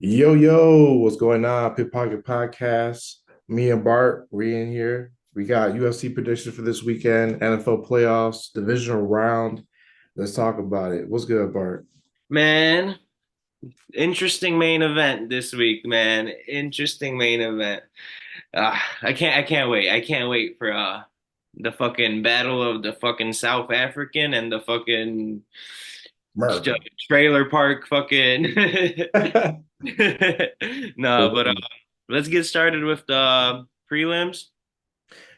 Yo, yo, what's going on? Pit Pocket Podcast. Me and Bart, we in here. We got UFC predictions for this weekend, NFL playoffs, divisional round. Let's talk about it. What's good, Bart? Man, interesting main event this week, man. Interesting main event. I can't wait. I can't wait for the fucking battle of the fucking South African and the fucking America. trailer park fucking No, but let's get started with the prelims.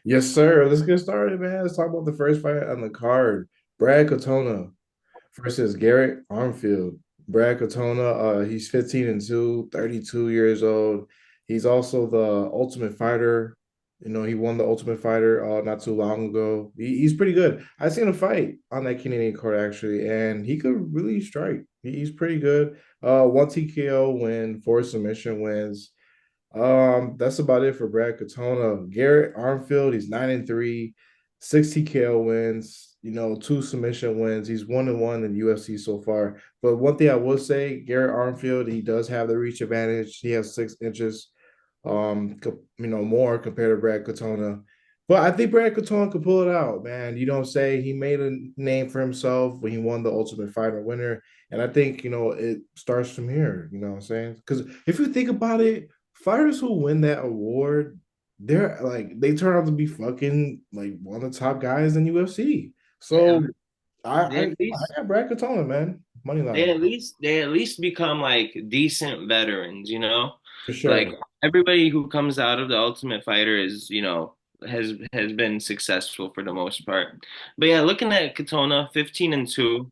Yes, sir. Let's get started, man. Let's talk about the first fight on the card. Brad Katona versus Garrett Armfield. Brad Katona, he's 15 and 2, 32 years old. He's also the Ultimate Fighter. He won the Ultimate Fighter not too long ago. He's pretty good. I seen a fight on that Canadian card actually, and he could really strike. He's pretty good. One TKO win, four submission wins. That's about it for Brad Katona. Garrett Armfield, he's 9 and 3, 6 TKO wins, two submission wins. He's 1-1 in UFC so far. But one thing I will say, Garrett Armfield, he does have the reach advantage. He has 6 inches, more compared to Brad Katona. But I think Brad Katona could pull it out, man. You don't say he made a name for himself when he won the Ultimate Fighter winner. And I think, it starts from here, you know what I'm saying? Because if you think about it, fighters who win that award, they're like they turn out to be fucking like one of the top guys in UFC. Yeah, So I they I, at I least got Brad Katona, man. Money they line at least they at least become like decent veterans, you know? for Like sure. everybody who comes out of the Ultimate Fighter is, has been successful for the most part. But yeah, looking at Katona, 15 and 2.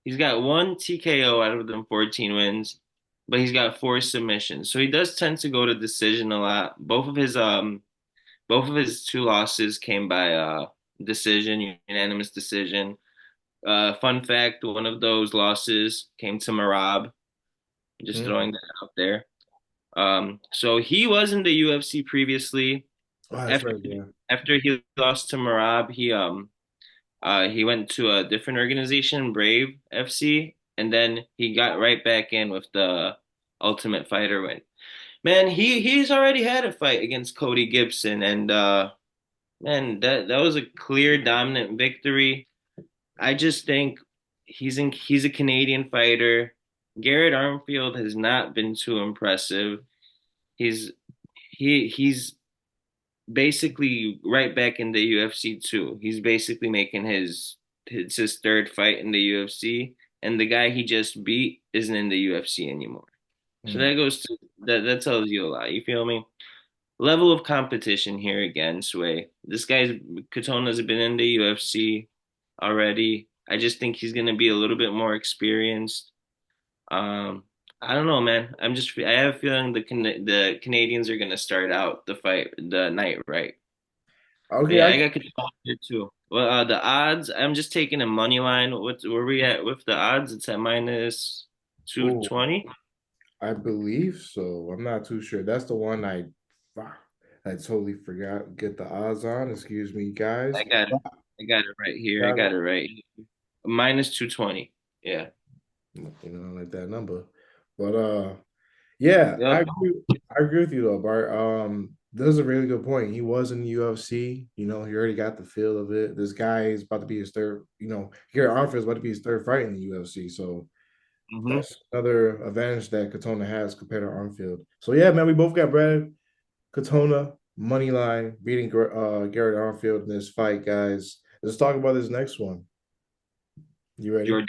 He's got one TKO out of them 14 wins, but he's got four submissions. So he does tend to go to decision a lot. Both of his two losses came by decision, unanimous decision. Fun fact, one of those losses came to Marab. Just Mm. throwing that out there. So he was in the UFC previously. Oh, that's After right, yeah. after he lost to Marab, he went to a different organization, Brave FC, and then he got right back in with the Ultimate Fighter win. Man, he's already had a fight against Cody Gibson, and man, that was a clear dominant victory. I just think he's a Canadian fighter. Garrett Armfield has not been too impressive. He's he's basically right back in the UFC too. He's basically making his third fight in the UFC, and the guy he just beat isn't in the UFC anymore. So Mm. that tells you a lot. You feel me? Level of competition here again, Sway. This guy's Katona's been in the UFC already. I just think he's gonna be a little bit more experienced. Um, I don't know, man. I have a feeling the Canadians are gonna start out the night right. But Okay, yeah, I I got Kentucky here too. Well, the odds, I'm just taking a money line. Where we at with the odds? It's at minus oh 220. I believe so. I'm not too sure. That's the one I totally forgot get the odds on. Excuse me, guys. I got it. I got it right here. I Got got it. it right here. Minus 220. Yeah. Like that number. But yeah, Yep. I agree with you though, Bart. This is a really good point. He was in the UFC, he already got the feel of it. This guy is about to be his third, Gary Arthur is about to be his third fight in the UFC. So hmm that's another advantage that Katona has compared to Armfield. So yeah, man, we both got Brad Katona money line beating Garrett Armfield in this fight, guys. Let's talk about this next one. You ready? Jordan.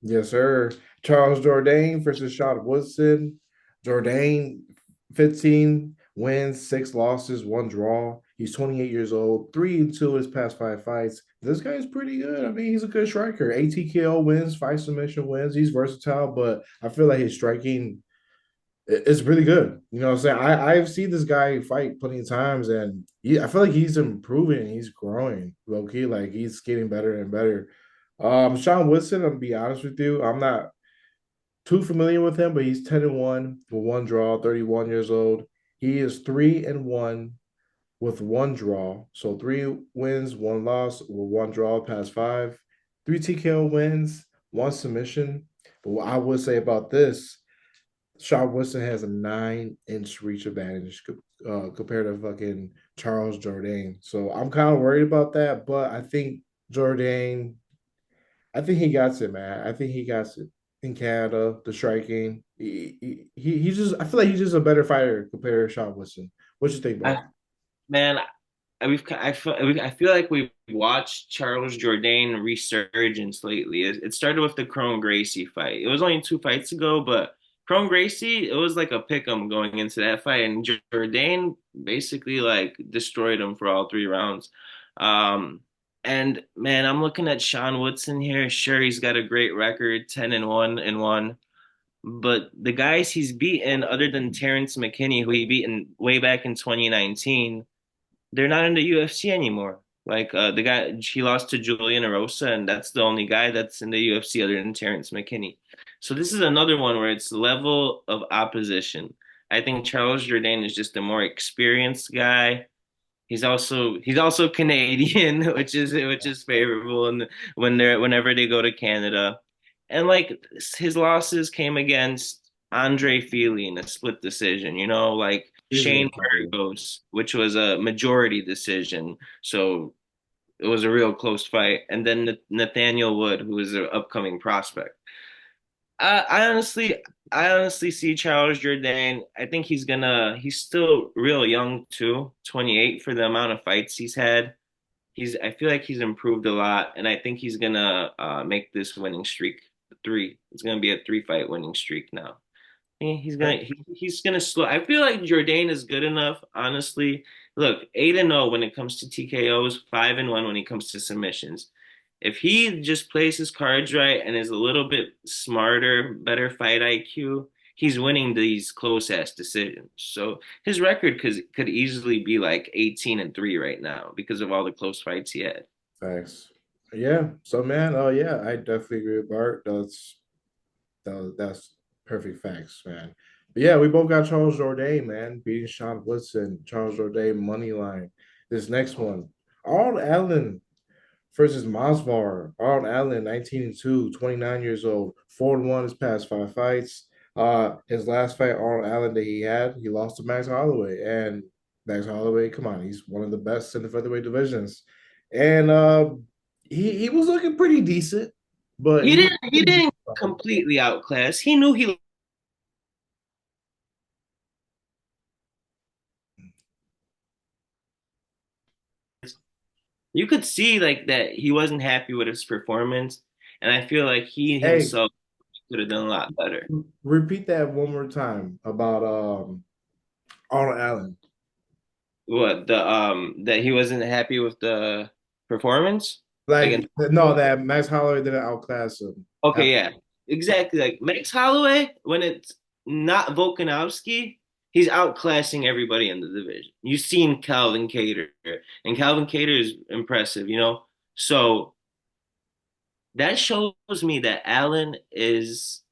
Yes, sir. Charles Jourdain versus Sean Woodson. Jourdain, 15 wins, 6 losses, one draw. He's 28 years old, 3-2 his past 5 fights. This guy's pretty good. I mean, he's a good striker. ATKO wins, 5 submission wins. He's versatile, but I feel like his striking is really good. You know what I'm saying? I've seen this guy fight plenty of times, and I feel like he's improving. He's growing low key. Like he's getting better and better. Sean Woodson, I'm gonna be honest with you. I'm not too familiar with him, but he's 10-1 with one draw, 31 years old. He is 3-1 with one draw. So 3 wins, one loss with one draw past five. Three TKO wins, one submission. But what I would say about this, Sean Winston has a 9 inch reach advantage compared to fucking Charles Jourdain. So I'm kind of worried about that, but I think Jourdain, I think he got it, man. I think he got it in Canada. The striking, he just, I feel like he's just a better fighter compared to Sean Winston. What you think, I, Bart? man, I feel like we've watched Charles Jourdain resurgence lately. It started with the Chrome Gracie fight. It was only 2 fights ago, but Chrome Gracie, it was like a pick 'em going into that fight, and Jourdain basically like destroyed him for all 3 rounds. Um, and man, I'm looking at Sean Woodson here. Sure, he's got a great record, 10-1 and 1. But the guys he's beaten, other than Terrence McKinney, who he beat way back in 2019, they're not in the UFC anymore. Like the guy he lost to Julian Erosa, and that's the only guy that's in the UFC other than Terrence McKinney. So this is another one where it's level of opposition. I think Charles Jourdain is just a more experienced guy. He's also Canadian, which is favorable, and whenever they go to Canada, and like his losses came against Andre Fili in a split decision, like Easily Shane covered. Burgos, which was a majority decision, so it was a real close fight, and then Nathaniel Wood, who is an upcoming prospect. I, I honestly, I honestly see Charles Jourdain. I think he's still real young too, 28 for the amount of fights he's had. I feel like he's improved a lot, and I think he's gonna make this winning streak three. It's gonna be a 3 fight winning streak now. He's gonna slow. I feel like Jourdain is good enough, honestly. Look, 8-0 when it comes to TKOs, 5-1 when it comes to submissions. If he just plays his cards right and is a little bit smarter, better fight IQ, he's winning these close ass decisions. So his record could easily be like 18-3 right now because of all the close fights he had. Thanks. Yeah. So man, oh yeah, I definitely agree with Bart. That's perfect facts, man. But yeah, we both got Charles Jourdain, man, beating Sean Woodson. Charles Jourdain money line. This next one, Arnold Allen versus Masvar. Arnold Allen, 19-2, 29 years old, 4-1 his past 5 fights. His last fight, Arnold Allen, that he had, he lost to Max Holloway. And Max Holloway, come on, he's one of the best in the featherweight divisions. And he was looking pretty decent, but He he was didn't he pretty didn't decent. completely outclass. He knew he you could see like that he wasn't happy with his performance, and I feel like he Hey, himself could have done a lot better. repeat that one more time about Arnold Allen. What the that he wasn't happy with the performance Like against no, Holloway? that Max Holloway didn't outclass him. Okay, yeah, exactly. Like Max Holloway, when it's not Volkanovski, he's outclassing everybody in the division. You've seen Calvin Kattar, and Calvin Kattar is impressive. So that shows me that Allen is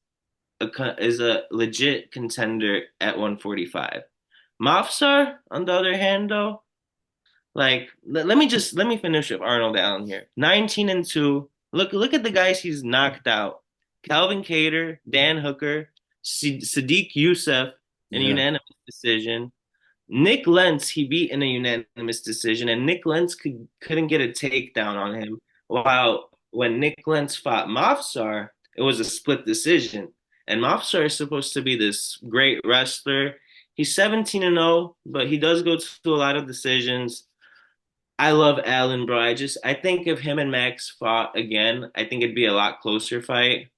a legit contender at 145. Mafsar, on the other hand, though, like let me finish with Arnold Allen here. 19-2. Look at the guys he's knocked out. Calvin Kattar, Dan Hooker, Sadiq Youssef in a Yeah, unanimous decision. Nick Lentz, he beat in a unanimous decision, and Nick Lentz couldn't get a takedown on him. While when Nick Lentz fought Mafsar, it was a split decision. And Mafsar is supposed to be this great wrestler. He's 17-0, but he does go to a lot of decisions. I love Allen, bro. I think if him and Max fought again, I think it'd be a lot closer fight.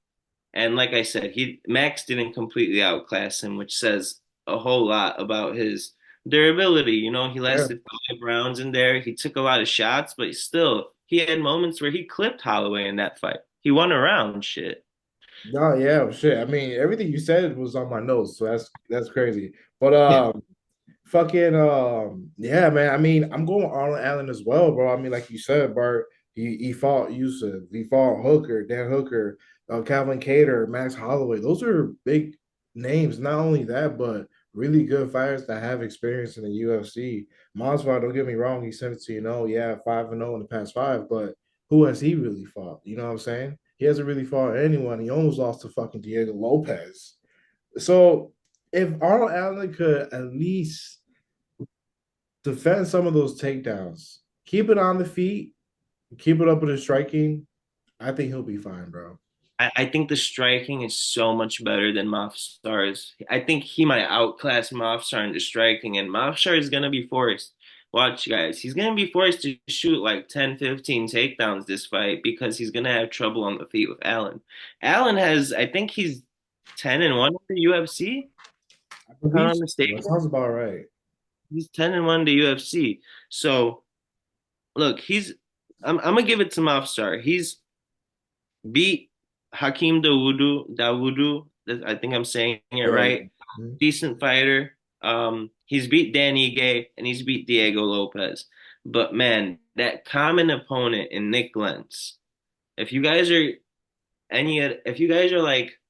And like I said, he Max didn't completely outclass him, which says a whole lot about his durability. He yeah. lasted 5 rounds in there. He took a lot of shots, but still, he had moments where he clipped Holloway in that fight. He won a round, shit. No, yeah, shit. I mean, everything you said was on my notes, so that's crazy. But fucking yeah, man. I mean, I'm going Arnold Allen as well, bro. I mean, like you said, Bart, he fought Yusuf, he fought Hooker, Dan Hooker, Calvin Kattar, Max Holloway. Those are big names. Not only that, but really good fighters that have experience in the UFC. Masvidal, don't get me wrong, he's 17-0, yeah, 5-0 in the past 5, but who has he really fought? You know what I'm saying? He hasn't really fought anyone. He almost lost to fucking Diego Lopez. So if Arnold Allen could at least defend some of those takedowns, keep it on the feet, keep it up with his striking, I think he'll be fine, bro. I think the striking is so much better than Mofsar's. I think he might outclass Mofsar in the striking, and Mofsar is gonna be forced. Watch, guys. He's gonna be forced to shoot like 10, 15 takedowns this fight because he's gonna have trouble on the feet with Allen. Allen has, I think he's 10-1 in the UFC, I if I'm believe not so. That mistaken. sounds about right. He's 10-1 in the UFC. So look, I'm gonna give it to Mofsar. He's beat Hakeem Dawodu. I think I'm saying it Yeah, right. yeah. Mhm. Decent fighter. He's beat Danny Gay and he's beat Diego Lopez. But man, that common opponent in Nick Lentz. If you guys are if you guys are like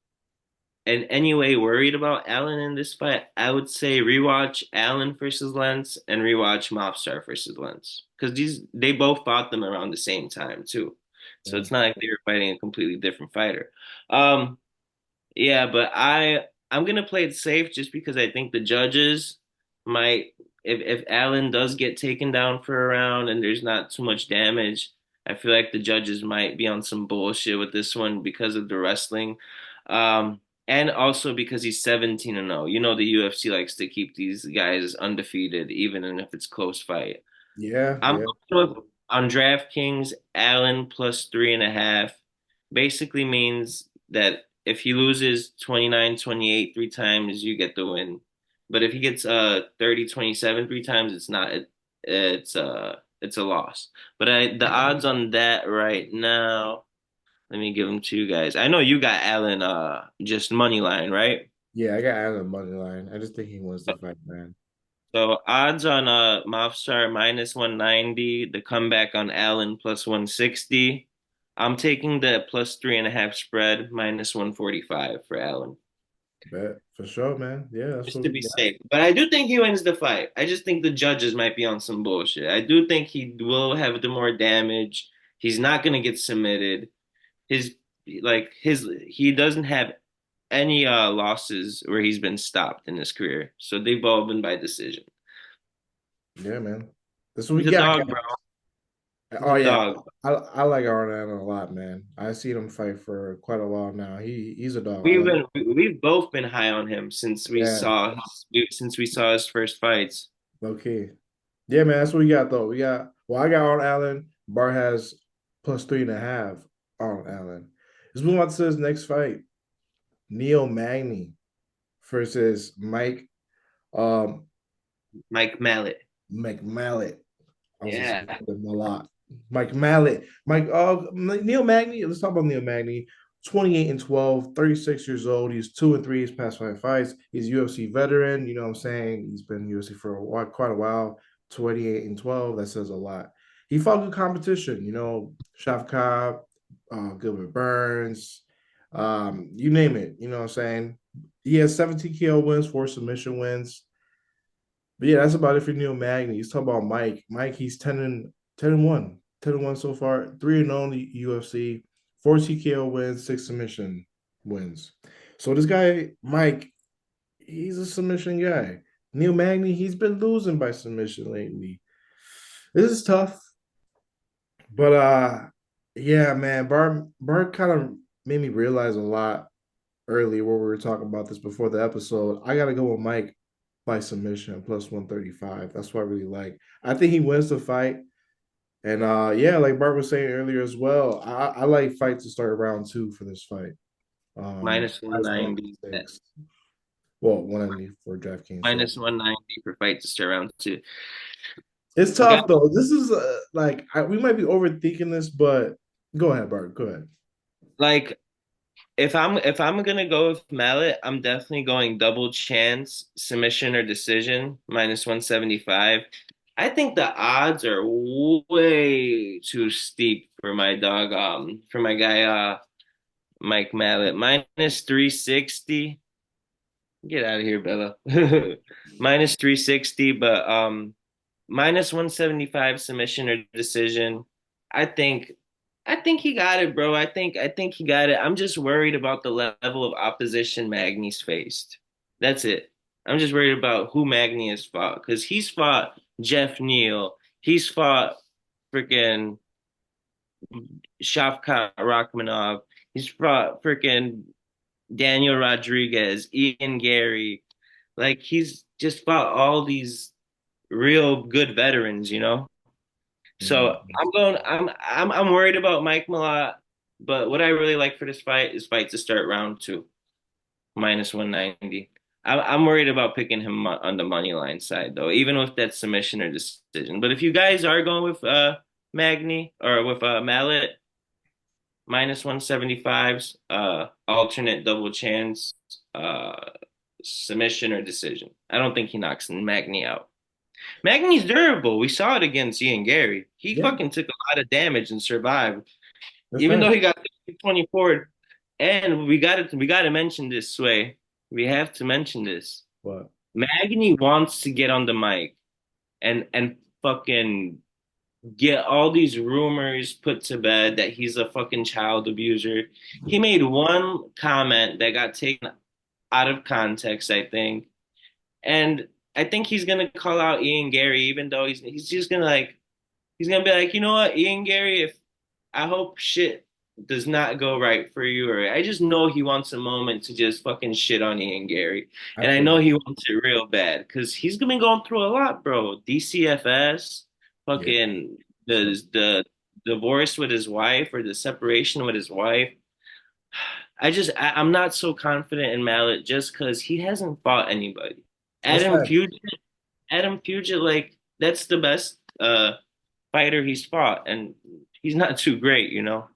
in any way worried about Allen in this fight, I would say rewatch Allen versus Lentz and rewatch Mobstar versus Lentz because they both fought them around the same time too. So Yeah. it's not like they were fighting a completely different fighter. Um, yeah, but I'm gonna play it safe just because I think the judges might if Allen does get taken down for a round and there's not too much damage, I feel like the judges might be on some bullshit with this one because of the wrestling. And also because he's 17-0. You know the UFC likes to keep these guys undefeated even if it's close fight. Yeah, I'm yeah. going with on DraftKings, Allen plus 3.5 basically means that if he loses 29-28 three times, you get the win. But if he gets 30-27 three times, it's a loss. But the odds on that right now, let me give them to you guys. I know you got Allen just money line, right? Yeah, I got Allen money line. I just think he wins the fight, man. So odds on Mofsar minus 190, the comeback on Allen plus 160. I'm taking the plus 3.5 spread minus 145 for Allen. Bet for sure, man. Yeah, that's Just what to we be got. safe. But I do think he wins the fight. I just think the judges might be on some bullshit. I do think he will have the more damage. He's not gonna get submitted. His he doesn't have any losses where he's been stopped in his career. So they've all been by decision. Yeah, man. That's what we He's a got, dog, bro. guys. He's Oh a yeah, dog. I like Arnold a lot, man. I've seen him fight for quite a while now. He's a dog. I like. We've both been high on him since Yeah, since we saw his first fights. okay. Yeah, man. That's what we got though. We got I got Arnold Allen. Bart has plus 3.5 Arnold Allen. Let's move on to his next fight. Neil Magny versus Mike um Mike Mallet. McMallet. I was just Yeah. them a lot. Mike Mallet. Neil Magny. Let's talk about Neil Magny. 28-12, 36 years old. He's 2-3 his past 5 fights. He's a UFC veteran. You know what I'm saying? He's been in UFC for quite a while. 28-12. That says a lot. He fought good competition, Shavkat, Gilbert Burns, you name it. You know what I'm saying? He has 17 KO wins, 4 submission wins. But yeah, that's about it for Neil Magny. He's talking about Mike. Mike, he's 10-1. 10-1 so far, 3-0 in the UFC, 4 TKO wins, 6 submission wins. So this guy, Mike, he's a submission guy. Neil Magny, he's been losing by submission lately. This is tough. But yeah, man, Bart kind of made me realize a lot earlier where we were talking about this before the episode. I gotta go with Mike by submission plus 135. That's what I really like. I think he wins the fight. And yeah, like Bart was saying earlier as well, I like fights to start round two for this fight. Minus Minus 190. 196. Well, 190 for DraftKings. So Minus 190 for fight to start round two. it's Guys, tough though. This is we might be overthinking this, but go ahead, Bart. Go ahead. like if I'm gonna go with Mallet, I'm definitely going double chance, submission or decision, minus 175. I think the odds are way too steep for my dog, for my guy, Mike Mallet. Minus 360. Get out of here, Bella. Minus 360, but minus 175 submission or decision. I think I think he got it, bro. I think he got it. I'm just worried about the level of opposition Magny's faced. That's it. I'm just worried about who Magny has fought because he's fought Jeff Neal, he's fought freaking Shavkat Rachmanov, he's fought freaking Daniel Rodriguez, Ian Gary. Like he's just fought all these real good veterans, you know? So Mhm. I'm worried about Mike Malott, but what I really like for this fight is fight to start round two, minus 190. I'm worried about picking him on the money line side though, even with that submission or decision. But if you guys are going with Magny or with Mallet, minus 175s, alternate double chance, uh submission or decision. I don't think he knocks Magny out. Magny's durable. We saw it against Ian Gary. He Yeah, fucking took a lot of damage and survived, that's even though fair. he got 24. And we got to mention this, Sway. We have to mention this. But Magny wants to get on the mic and fucking get all these rumors put to bed that he's a fucking child abuser. He made one comment that got taken out of context, I think. And I think he's gonna call out Ian Gary, even though he's just gonna like he's gonna be like, you know what, Ian Gary, if I hope shit does not go right for you, or I just know he wants a moment to just fucking shit on Ian Gary, I and I feel know you. he wants it real bad because he's gonna be going through a lot, bro. DCFS, Yeah, fucking so the divorce with his wife or the separation with his wife. I'm not so confident in Mallet just because he hasn't fought anybody. that's Adam fair. Fuge, Adam Fuge, like that's the best fighter he's fought, and he's not too great, you know.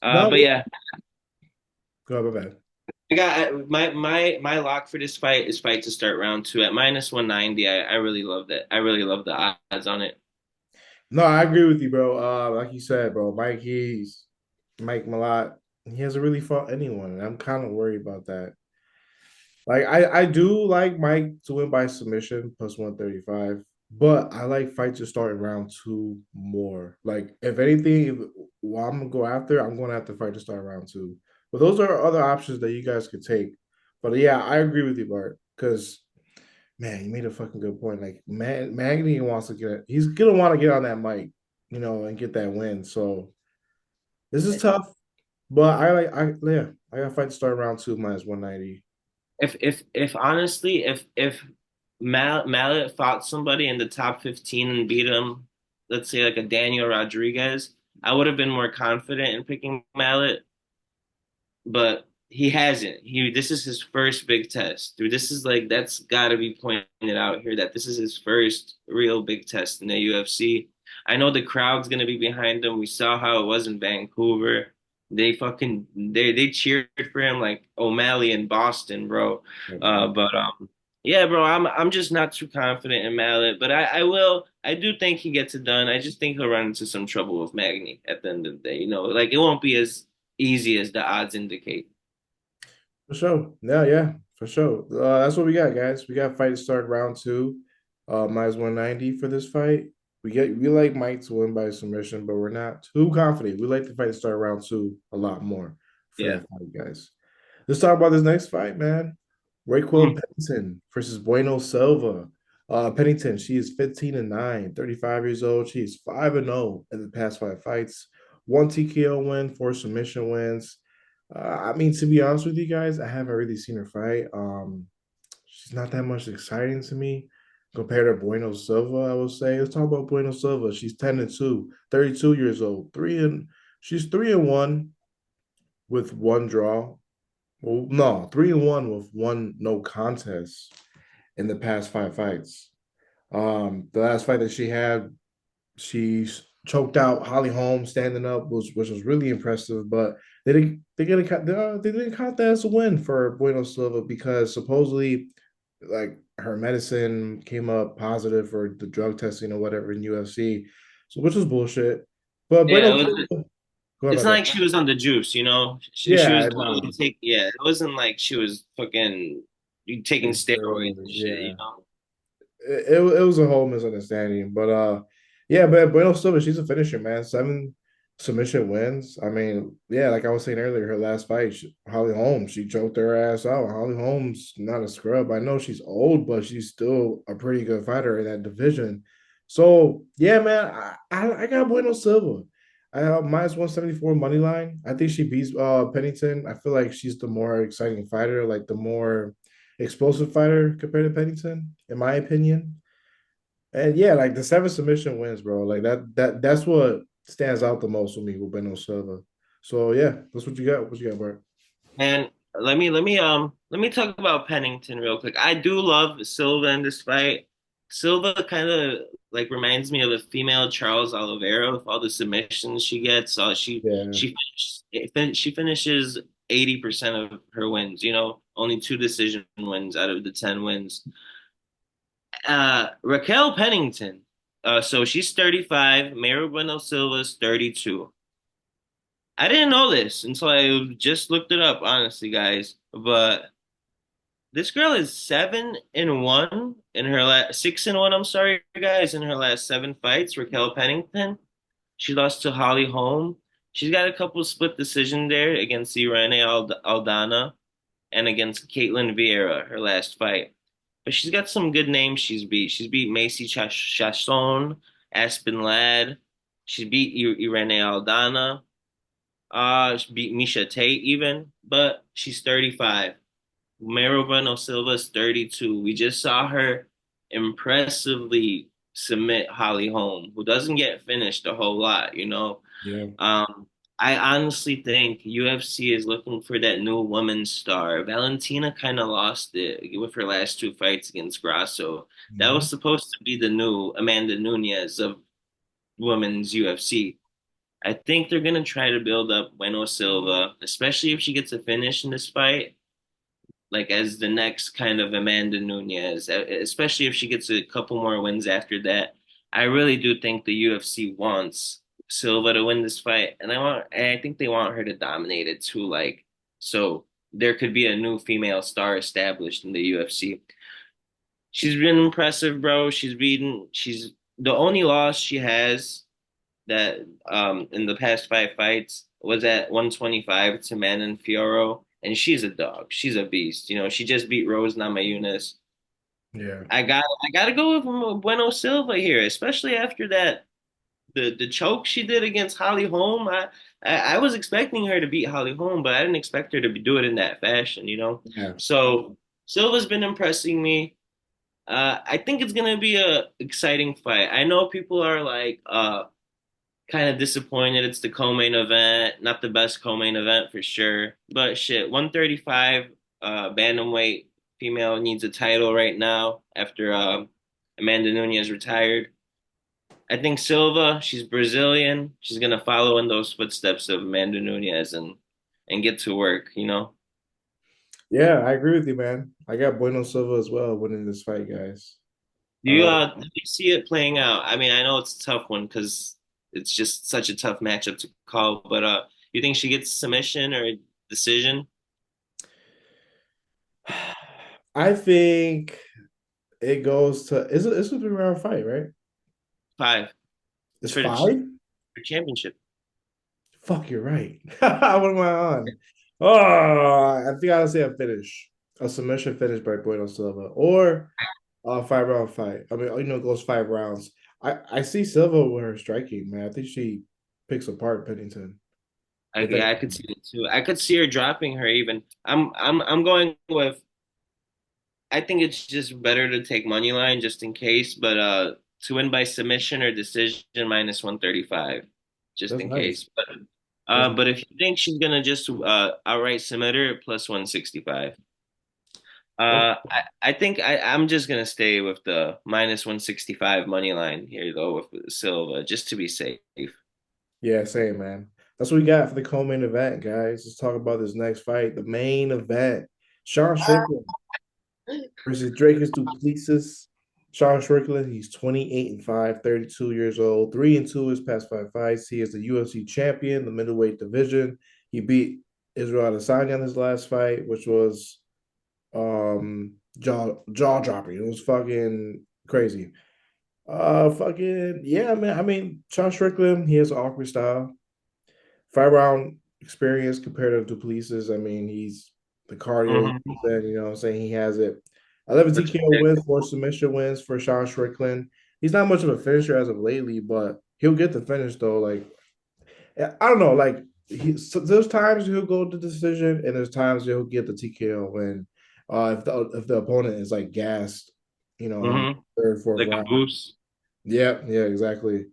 No, But yeah, go ahead, my bad. I got my lock for this fight is fight to start round two at minus 190. I really love that. I really love the odds on it. No, I agree with you, bro. Like you said, bro, Mike Malott, he hasn't really fought anyone, and I'm kind of worried about that. Like I do like Mike to win by submission plus 135, but I like fight to start in round two more. Like if anything, if well, I'm gonna go after, I'm going to have to fight to start round two. But those are other options that you guys could take. But yeah, I agree with you, Bart, because man, you made a fucking good point. Like Magny wants to get he's gonna want to get on that mic, and get that win. So this is tough. But I got to fight to start round two minus 190. If honestly, if Mallet fought somebody in the top 15 and beat him, let's say like a Daniel Rodriguez, I would have been more confident in picking Mallet. But he hasn't. This is his first big test. Dude, this is like that's gotta be pointed out here that this is his first real big test in the UFC. I know the crowd's gonna be behind him. We saw how it was in Vancouver. They cheered for him like O'Malley in Boston, bro. But yeah, bro, I'm just not too confident in Mallet, but I do think he gets it done. I just think he'll run into some trouble with Magny at the end of the day. Like it won't be as easy as the odds indicate. For sure. Yeah, for sure. That's what we got, guys. We got fight to start round two. Minus 190 for this fight. We like Mike to win by submission, but we're not too confident. We like the fight to start round two a lot more for Yeah. that fight, guys. Let's talk about this next fight, man. Raquel Mm. Pennington versus Bueno Silva. Pennington, she is 15 and 9, 35 years old. She is 5 and 0 in the past five fights. One TKO win, four submission wins. I mean, to be honest with you guys, I haven't really seen her fight. She's not that much exciting to me compared to Bueno Silva, I would say. Let's talk about Bueno Silva. She's 10 and 2, 32 years old. She's 3 and 1 with one draw. Well, no, 3 and 1 with one no contest in the past five fights. The last fight that she had, she choked out Holly Holm standing up, which was really impressive. But they didn't count that as a win for Bueno Silva because supposedly like her medicine came up positive for the drug testing or whatever in UFC, so which was bullshit. But Yeah, Bueno Silva, go ahead, it's my not bad. like she was on the juice, you know? She was Yeah, totally no, yeah, it wasn't like she was fucking taking taking steroids and steroids. shit, you Yeah, know? it was a whole misunderstanding. But yeah, but Bueno Silva, she's a finisher, man. Submission wins. I mean, yeah, like I was saying earlier, her last fight, Holly Holmes, she choked her ass out. Holly Holmes, not a scrub. I know she's old, but she's still a pretty good fighter in that division. So yeah, man, I got Bueno Silva. I have minus 174 money line. I think she beats Pennington. I feel like she's the more exciting fighter, like the more explosive fighter compared to Pennington, in my opinion. And yeah, like the seven submission wins, bro. Like that's what stands out the most with me with Beno Silva. So yeah, that's what you got. What you got, Bart? And let me talk about Pennington real quick. I do love Silva in this fight. Silva kind of like reminds me of a female Charles Oliveira with all the submissions she gets. Yeah, She finishes 80% of her wins. Only two decision wins out of the 10 wins. Raquel Pennington. So she's 35. Mara Bueno Silva's 32. I didn't know this until I just looked it up, honestly, guys. But this girl is 7-1 in her last 6-1. I'm sorry, guys, in her last seven fights. Raquel Pennington. She lost to Holly Holm. She's got a couple split decision there against Irene Aldana and against Caitlin Vieira, her last fight. But she's got some good names she's beat. She's beat Macy Chasson, Aspen Ladd. She beat Irene Aldana. She beat Misha Tate even, but she's 35. Maribel Silva's 32. We just saw her impressively submit Holly Holm, who doesn't get finished a whole lot. yeah, Um, I honestly think UFC is looking for that new woman star. Valentina kind of lost it with her last two fights against Grasso. That mhm. was supposed to be the new Amanda Nunes of women's UFC. I think they're gonna try to build up Bueno Silva, especially if she gets a finish in this fight, like as the next kind of Amanda Nunes, especially if she gets a couple more wins after that. I really do think the UFC wants Silva to win this fight, and I think they want her to dominate it too, like so there could be a new female star established in the UFC. She's been impressive, bro. She's the only loss she has that in the past five fights was at 125 to Manon Fiorot, and she's a dog. She's a beast. She just beat Rose Namajunas. Yeah, I gotta go with Bueno Silva here, especially after that the choke she did against Holly Holm. I was expecting her to beat Holly Holm, but I didn't expect her to do it in that fashion. yeah, So Silva's been impressing me. I think it's gonna be a exciting fight. I know people are like, kind of disappointed it's the co-main event, not the best co-main event for sure. But shit, 135 bantamweight female needs a title right now after Amanda Nunes retired. I think Silva, she's Brazilian. She's gonna follow in those footsteps of Amanda Nunes and get to work. yeah. I agree with you, man. I got Bueno Silva as well winning this fight, guys. Uh, Do you see it playing out? I mean, I know it's a tough one because it's just such a tough matchup to call, but you think she gets submission or decision? I think it goes to it's a 3 round fight, right? Five. It's It's for the five. championship. Fuck, you're right. What am I on? Oh, I think I'll say a finish, a submission finish by Bueno Silva, or a 5 round fight. I mean, it goes 5 rounds. I see Silva with her striking, man. I think she picks apart Pennington with that. Yeah, I could see it too. I could see her dropping her even. I'm going with. I think it's just better to take money line just in case, but to win by submission or decision minus 135, just That's in nice. case. But That's but if you think she's gonna just outright submit her plus 165. I think I'm just gonna stay with the minus 165 money line here though with Silva just to be safe. yeah, same man. That's what we got for the co-main event, guys. Let's talk about this next fight, the main event. Sean Strickland versus Dracus du Plessis. Sean Strickland, he's 28-5, 32 years old, 3-2 his past five fights. He is the UFC champion, the middleweight division. He beat Israel Adesanya in his last fight, which was jaw dropping. It was fucking crazy. Fucking yeah, man. I mean, Sean Strickland, he has an awkward style. 5 round experience compared to Duplessis. I mean, he's the cardio, Hmm. then you know what I'm saying, he has it. 11 TKO Respect. wins, 4 submission wins for Sean Strickland. He's not much of a finisher as of lately, but he'll get the finish though. Like I don't know, like so there's times he'll go to decision, and there's times he'll get the TKO win. If the opponent is like gassed, in Hmm. third, fourth Like a round. boost. Yeah, yeah, exactly.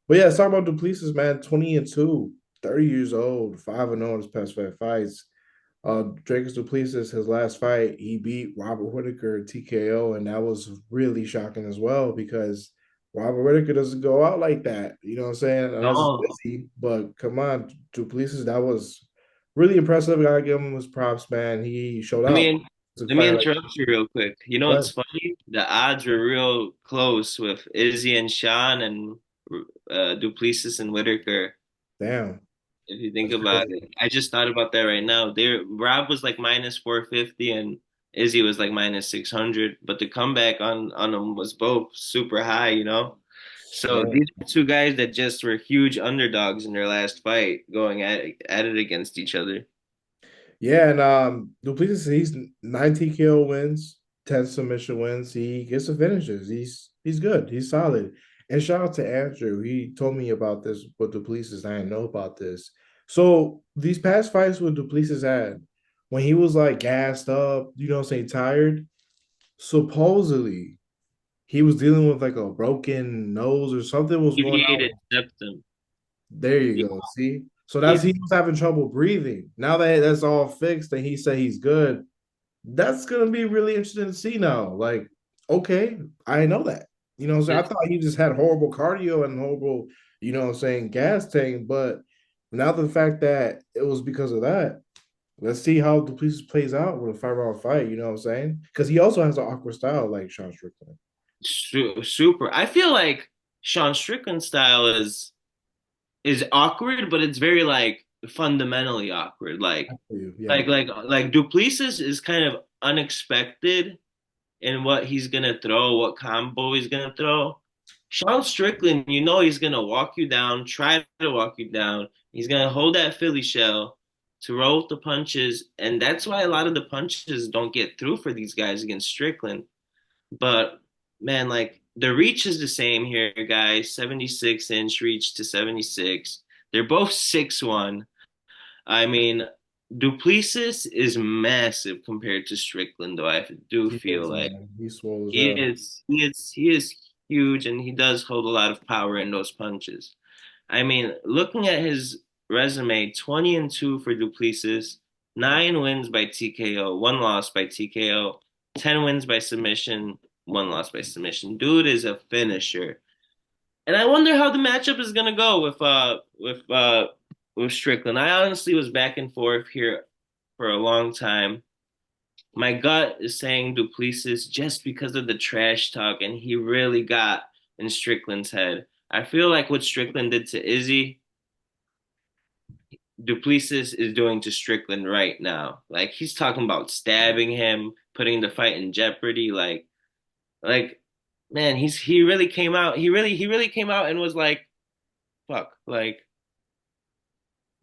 But yeah, let's talk about Duplessis, man. 20-2, 30 years old, 5-0 in his past 5 fights. Dracus Duplessis, his last fight, he beat Robert Whitaker TKO, and that was really shocking as well because Robert Whitaker doesn't go out like that. You know what I'm saying? Unless it's No. busy. But come on, Duplessis, that was really impressive. Gotta give him his props, man. He showed Let out. me It's a let me fighter like interrupt you real quick. You know what's that. funny? The odds were real close with Izzy and Sean and Duplessis and Whitaker. Damn, If you think that's about crazy. it, I just thought about that right now. There, Rob was like minus 450 and Izzy was like minus 600, but the comeback on them was both super high, you know? So Yeah. these are two guys that just were huge underdogs in their last fight, going at it against each other. Yeah, and Duplessis, he's 9 TKO wins, 10 submission wins. He gets the finishes. He's good. He's solid. And shout out to Andrew. He told me about this with Duplessis. I didn't know about this. So these past fights with Duplessis had, when he was like gassed up, say tired, supposedly he was dealing with like a broken nose or something was going Deviated on. septum. There you Yeah, go. See? So that's he's he was having trouble breathing. Now that that's all fixed and he said he's good, that's gonna be really interesting to see now. Like, okay, I know that. I this thought he just had horrible cardio and horrible, gas tank. But now the fact that it was because of that, let's see how Duplessis plays out with a 5 round fight. You know what I'm saying? Because he also has an awkward style like Sean Strickland. super. I feel like Sean Strickland's style is awkward, but it's very like fundamentally awkward. Yeah. Like Duplessis is kind of unexpected in what he's gonna throw, what combo he's gonna throw. Sean Strickland, you know he's gonna walk you down, try to walk you down. He's gonna hold that Philly shell to roll with the punches, and that's why a lot of the punches don't get through for these guys against Strickland. But man, like the reach is the same here, guys. 76-inch reach to 76. They're both 6'1". I mean, Duplessis is massive compared to Strickland, though I do He feel is, like man. He's swole as he hell. is he is he is huge and he does hold a lot of power in those punches. I mean, looking at his resume, 20-2 for Duplessis, 9 wins by TKO, 1 loss by TKO, 10 wins by submission, 1 loss by submission. Dude is a finisher. And I wonder how the matchup is gonna go with Strickland. I honestly was back and forth here for a long time. My gut is saying Duplessis just because of the trash talk, and he really got in Strickland's head. I feel like what Strickland did to Izzy, Duplessis is doing to Strickland right now. Like he's talking about stabbing him, putting the fight in jeopardy. Like, man, he really came out. He really came out and was like, fuck, like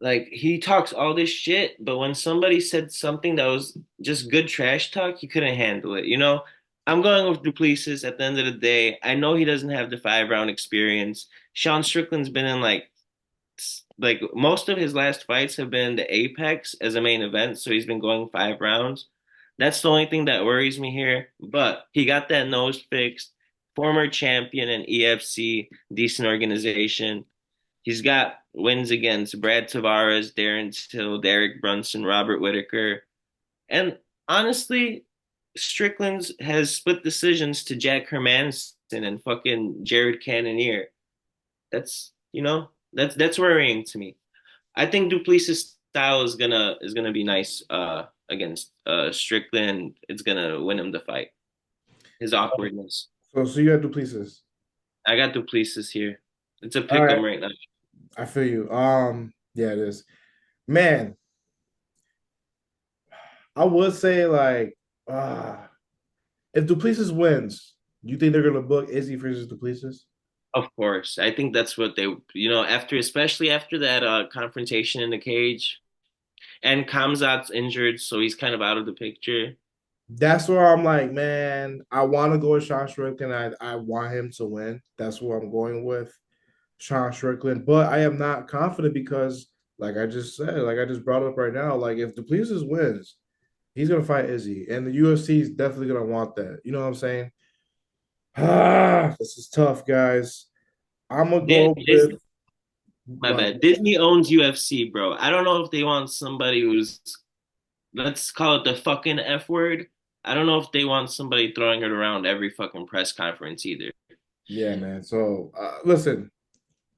he talks all this shit, but when somebody said something that was just good trash talk, he couldn't handle it. You know, I'm going with Duplessis at the end of the day. I know he doesn't have the 5 round experience. Sean Strickland's been in like most of his last fights have been the Apex as a main event, so he's been going 5 rounds. That's the only thing that worries me here. But he got that nose fixed. Former champion in EFC, decent organization. He's got wins against Brad Tavares, Darren Till, Derek Brunson, Robert Whitaker. And honestly, Strickland's has split decisions to Jack Hermanson and fucking Jared Cannonier. That's worrying to me. I think Duplessis style is gonna be nice against Strickland. It's gonna win him the fight. His awkwardness. So you got Duplessis. I got Duplessis here. It's a All pick 'em right. right now. I feel you. Yeah, it is. Man, I would say like uh if Duplessis wins, you think they're gonna book Izzy versus Duplessis? Of course. I think that's what they, after, especially after that confrontation in the cage, and Kamzat's injured, so he's kind of out of the picture. That's where I'm like, man, I want to go with Sean Strickland. I want him to win. That's what I'm going with, Sean Strickland. But I am not confident because, like I just said, like I just brought up right now, like if Duplessis wins, he's gonna fight Izzy, and the UFC is definitely gonna want that. You know what I'm saying? Ah, this is tough, guys. I'm gonna go with My what? bad. Disney owns UFC, bro. I don't know if they want somebody who's, let's call it the fucking F word. I don't know if they want somebody throwing it around every fucking press conference either. Yeah, man. So listen,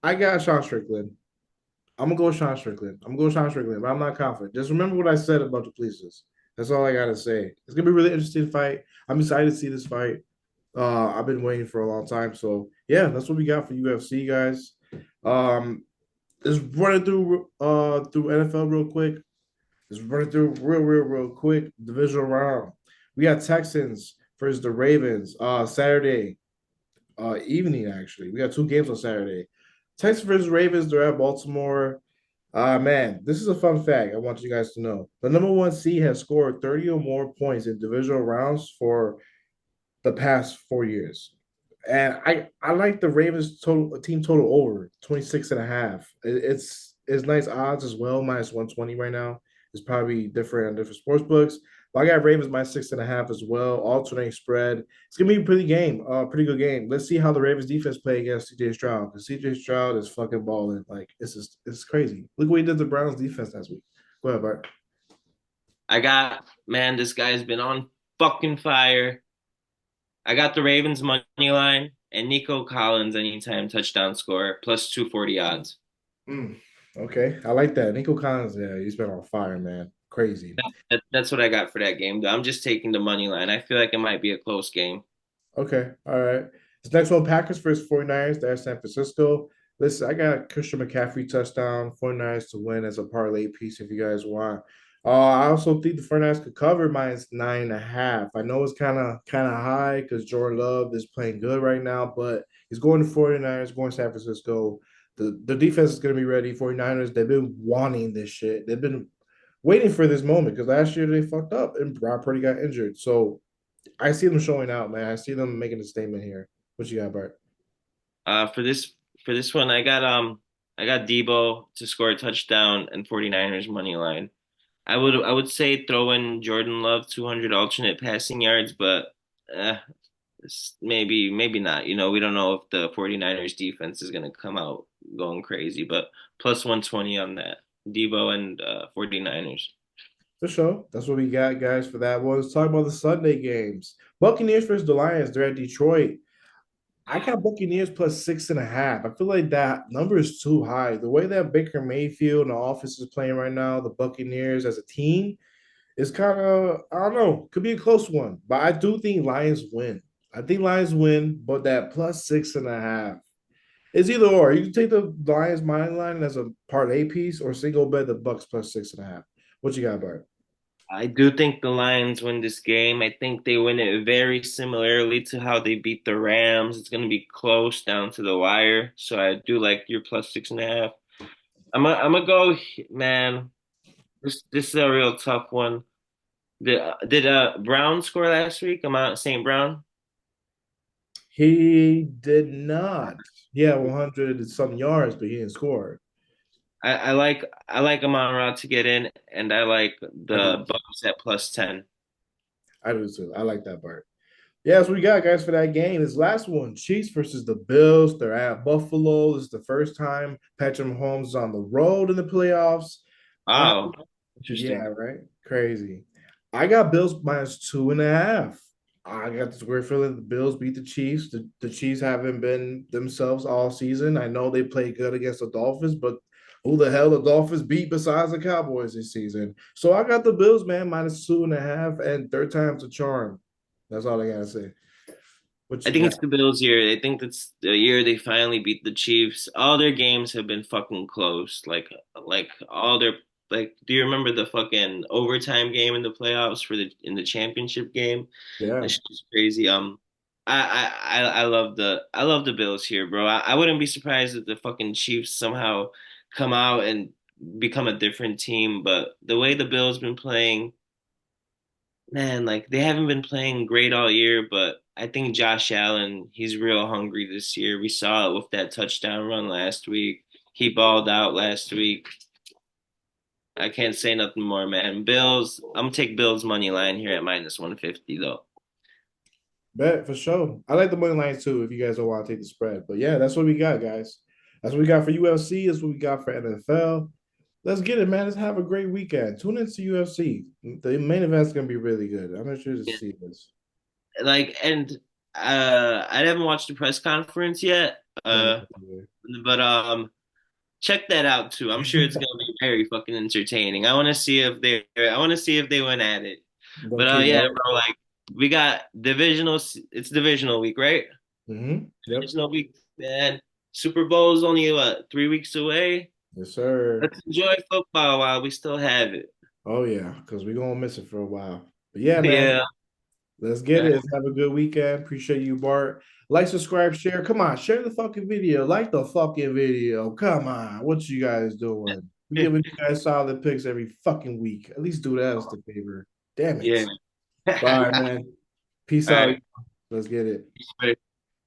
I got Sean Strickland. I'm gonna go with Sean Strickland. I'm gonna go with Sean Strickland, but I'm not confident. Just remember what I said about the Duplessis. That's all I gotta say. It's gonna be a really interesting fight. I'm excited to see this fight. I've been waiting for a long time. So yeah, that's what we got for UFC, guys. Um, just running through NFL real quick. Just running through real quick. Divisional round. We got Texans versus the Ravens. Saturday evening actually. We got two games on Saturday. Texans versus Ravens. They're at Baltimore. Man, this is a fun fact I want you guys to know. The number one seed has scored 30 or more points in divisional rounds for the past 4 years. And I like the Ravens total team total over 26 and a half. It's nice odds as well, minus 120 right now. It's probably different on different sports books. But I got Ravens minus 6.5 as well, alternating spread. It's gonna be a pretty good game. Let's see how the Ravens defense play against CJ Stroud, because CJ Stroud is fucking balling. Like it's crazy. Look what he did to Browns defense last week. Go ahead, Bart. Man, this guy's been on fucking fire. I got the Ravens money line and Nico Collins anytime touchdown score plus 240 odds. Mm, okay, I like that. Nico Collins, yeah, he's been on fire, man. Crazy. That's what I got for that game. I'm just taking the money line. I feel like it might be a close game. Okay, all right. This next one, Packers versus 49ers. That's San Francisco. Listen, I got Christian McCaffrey touchdown, 49ers to win as a parlay piece if you guys want. I also think the 49ers could cover minus 9.5. I know it's kind of high because Jordan Love is playing good right now, but he's going to 49ers, going to San Francisco. The defense is going to be ready. 49ers, they've been wanting this shit. They've been waiting for this moment because last year they fucked up and Brock Purdy got injured. So I see them showing out, man. I see them making a statement here. What you got, Bart? For this one, I got Debo to score a touchdown and 49ers money line. I would say throw in Jordan Love 200 alternate passing yards, but uh, maybe not. We don't know if the 49ers defense is going to come out going crazy, but plus 120 on that. Debo and 49ers. For sure. That's what we got, guys, for that one. Let's talk about the Sunday games. Buccaneers versus the Lions. They're at Detroit. I got Buccaneers plus 6.5. I feel like that number is too high. The way that Baker Mayfield and the offense is playing right now, the Buccaneers as a team is kind of, I don't know, could be a close one. But I do think Lions win. I think Lions win, but that plus 6.5. It's either or. You can take the Lions money line as a parlay piece or single bet the Bucks plus 6.5. What you got, Bart? I do think the Lions win this game. I think they win it very similarly to how they beat the Rams. It's going to be close down to the wire. So I do like your plus 6.5. I'm gonna go, man. This is a real tough one. Did Brown score last week? Amount St. Brown? He did not. Yeah, 100 and some yards, but he didn't score. I like Amon Ra to get in, and I like I do. the Bucks at plus 10. I do too. I like that part. Yeah, that's what we got, guys, for that game. This last one, Chiefs versus the Bills. They're at Buffalo. This is the first time Patrick Mahomes is on the road in the playoffs. I Oh, Yeah, interesting. right. Crazy. I got Bills minus 2.5. I got this weird feeling the Bills beat the Chiefs. The Chiefs haven't been themselves all season. I know they played good against the Dolphins, but who the hell the Dolphins beat besides the Cowboys this season? So I got the Bills, man, minus 2.5, and third time's a charm. That's all I gotta say. What I you think got? it's the Bills' year. I think that's the year they finally beat the Chiefs. All their games have been fucking close. Like all their do you remember the fucking overtime game in the playoffs for the in the championship game? Yeah. That's just crazy. I love the Bills here, bro. I wouldn't be surprised if the fucking Chiefs somehow come out and become a different team, but the way the Bills been playing, man, like they haven't been playing great all year, but I think Josh Allen, he's real hungry this year. We saw it with that touchdown run last week. He balled out last week. I can't say nothing more, man. Bills, I'm gonna take Bills money line here at minus 150 though. Bet for sure. I like the money lines too. If you guys don't want to take the spread, but yeah, that's what we got, guys. That's what we got for UFC. That's what we got for NFL. Let's get it, man. Let's have a great weekend. Tune into UFC. The main event's gonna be really good. I'm sure to Yeah. see this. Like, and I haven't watched the press conference yet. Yeah. But check that out too. I'm sure it's gonna be very fucking entertaining. I want to see if they went at it. But Low-key, yeah, right? bro, like we got divisional. It's divisional week, right? Yep. Divisional week, man. Super Bowl is only what 3 weeks away. Yes, sir. Let's enjoy football while we still have it. Oh yeah, because we're gonna miss it for a while. But yeah, man. Yeah. Let's get All it. right. Let's have a good weekend. Appreciate you, Bart. Like, subscribe, share. Come on, share the fucking video. Like the fucking video. Come on. What you guys doing? We giving you guys solid picks every fucking week. At least do that as the favor. Damn it. Yeah. Bye, man. Peace All out. right. Let's get it.